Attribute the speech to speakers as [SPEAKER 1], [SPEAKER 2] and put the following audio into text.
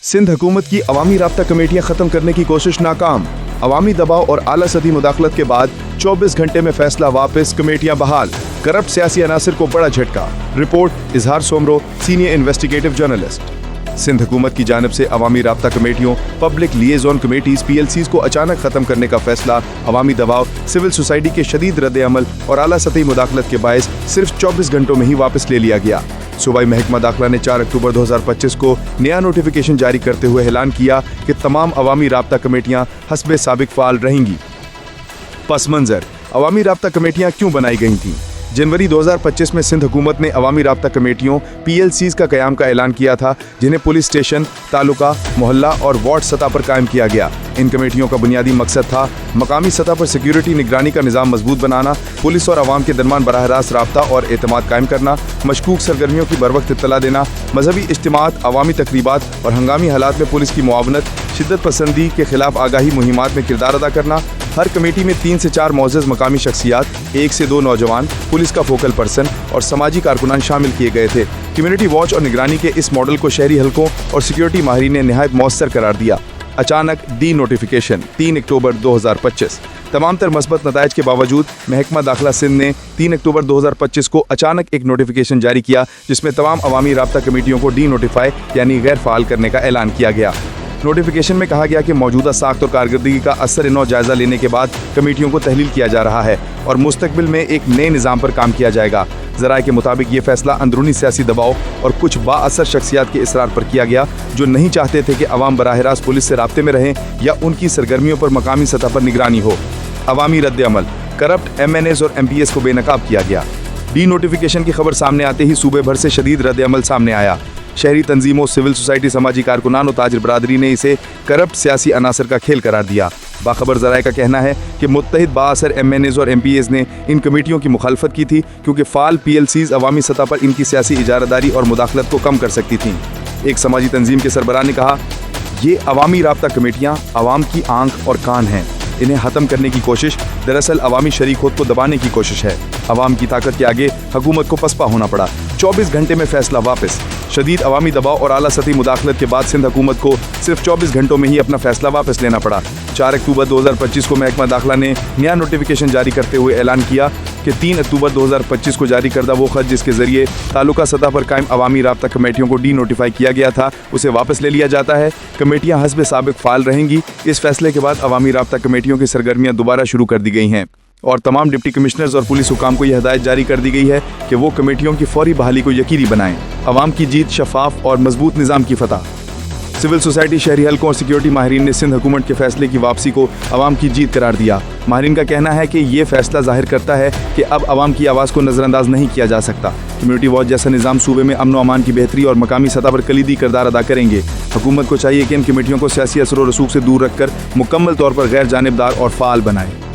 [SPEAKER 1] सिंध हुकूमत की अवामी राब्ता कमेटियां खत्म करने की कोशिश नाकाम। अवामी दबाव और आला सतही मुदाखलत के बाद 24 घंटे में फैसला वापस, कमेटियां बहाल। करप्ट सियासी अनासिर को बड़ा झटका। Report Izhar Soomro, senior investigative journalist. Sindh हुकूमत की जानिब से अवामी राब्ता कमेटियों, पब्लिक लिएजॉन कमेटीज PLCs को अचानक खत्म करने का फैसला अवामी दबाव, सिविल सोसाइटी के शदीद रद्द अमल और आला सतही मुदाखलत के बायस सिर्फ 24 घंटों में ही वापस ले लिया गया। सूबाई महकमा दाखिला ने 4 अक्टूबर 2025 को नया नोटिफिकेशन जारी करते हुए ऐलान किया कि तमाम अवामी राब्ता कमेटियां हस्बे साबिक फाल रहेंगी। पस मंजर, अवामी राब्ता कमेटियां क्यों बनाई गई थीं? जनवरी 2025 में सिंध हुकूमत ने अवामी राब्ता कमेटियों PLCs का क़याम का ऐलान किया था, जिन्हें पुलिस स्टेशन, तालुका, मोहल्ला और वार्ड सतह पर कायम किया गया। इन कमेटियों का बुनियादी मकसद था मकामी सतह पर सिक्योरिटी निगरानी का निज़ाम मजबूत बनाना, पुलिस और आवाम के दरमियान बराह रास्त राब्ता और एतमाद कायम करना, मशकूक सरगर्मियों की बरवक्त इत्तला देना, मजहबी इज्तिमात, अवामी तकरीबात और हंगामी हालात में पुलिस की मुआवनत, शिद्दत पसंदी के खिलाफ आगाही मुहिमात में किरदार अदा करना। हर कमेटी में 3 से 4 मोअज़्ज़ज़ मकामी शख्सियात, 1 से 2 नौजवान, पुलिस का फोकल पर्सन और समाजी कारकुनान शामिल किए गए थे। कम्युनिटी वॉच और निगरानी के इस मॉडल को शहरी हलकों और सिक्योरिटी माहिरीन ने निहायत मौसर करार दिया। अचानक डी नोटिफिकेशन 3 अक्टूबर 2025। तमाम तर मस्बत नताइज के बावजूद महकमा दाखिला सिंध ने 3 अक्टूबर 2025 को अचानक एक नोटिफिकेशन जारी किया, जिसमें तमाम अवामी राब्ता कमेटियों को डी नोटिफाई यानी गैर फाल करने का ऐलान किया गया। नोटिफिकेशन में कहा गया कि मौजूदा साख्त और कारकर्दगी का असर नौ जायजा लेने के बाद कमेटियों को तहलील किया जा रहा है और मुस्तकबिल में एक नए निज़ाम पर काम किया जाएगा। ज़राए के मुताबिक ये फैसला अंदरूनी सियासी दबाव और कुछ बाअसर शख्सियात के इसरार पर किया गया, जो नहीं चाहते थे कि अवाम बराह रास्त पुलिस से राब्ते में रहें या उनकी सरगर्मियों पर मकामी सतह पर निगरानी हो। अवामी रद्द अमल, करप्ट MNAs और MPs को बेनकाब किया गया। डी नोटिफिकेशन की खबर सामने आते ही सूबे भर से शदीद रद्द अमल सामने आया। शहरी तंजीमों, सिविल सोसाइटी, समाजी कारकुनान और ताजिर बरादरी ने इसे करप्ट सियासी अनासर का खेल करार दिया। बाखबर ज़राए का कहना है कि मुत्तहिद बाअसर MNAs और MPs ने इन कमेटियों की मुखालफत की थी, क्योंकि फाल PLCs अवामी सतह पर इनकी सियासी इजारादारी और मुदाखलत को कम कर सकती थीं। एक समाजी तंजीम के सरबराह ने कहा, ये अवामी राब्ता कमेटियाँ अवाम की आंख और कान हैं। इन्हें ख़त्म करने की कोशिश दरअसल अवामी शरीकों को दबाने की कोशिश है। अवाम की ताकत के आगे हुकूमत को पसपा होना पड़ा। 24 घंटे में फैसला वापस। शदीद अवामी दबाव और आला सतही मुदाखलत के बाद सिंध हुकूमत को सिर्फ 24 घंटों में ही अपना फैसला वापस लेना पड़ा। 4 अक्टूबर 2025 को महकमा दाखिला ने नया नोटिफिकेशन जारी करते हुए ऐलान किया कि 3 अक्टूबर 2025 को जारी करदा वो खत जिसके जरिए तालुका सतह पर कायम अवामी राब्ता कमेटियों को डी नोटिफाई किया गया था, उसे वापस ले लिया जाता है। कमेटियां हस्बे साबिक फाल रहेंगी। इस फैसले के बाद अवामी राब्ता कमेटियों की सरगर्मियां दोबारा शुरू कर दी गई हैं और तमाम डिप्टी कमिश्नर्स और पुलिस हुकाम को यह हदायत जारी कर दी गई है कि वो कमेटियों की फौरी बहाली को यकीनी बनाएं। अवाम की जीत, शफाफ और मजबूत निज़ाम की फतह। सिविल सोसाइटी, शहरी हलकों और सिक्योरिटी माहिरीन ने सिंध हुकूमत के फैसले की वापसी को अवाम की जीत करार दिया। माहिरीन का कहना है कि ये फैसला जाहिर करता है कि अब अवाम की आवाज़ को नज़रअंदाज नहीं किया जा सकता। कम्युनिटी वॉच जैसा निज़ाम सूबे में अमन व अमान की बेहतरी और मकामी सतह पर कलीदी किरदार अदा करेंगे। हुकूमत को चाहिए कि इन कमेटियों को सियासी असर और रसूख से दूर रखकर मुकम्मल तौर पर गैर जानिबदार और फ़ाल बनाए।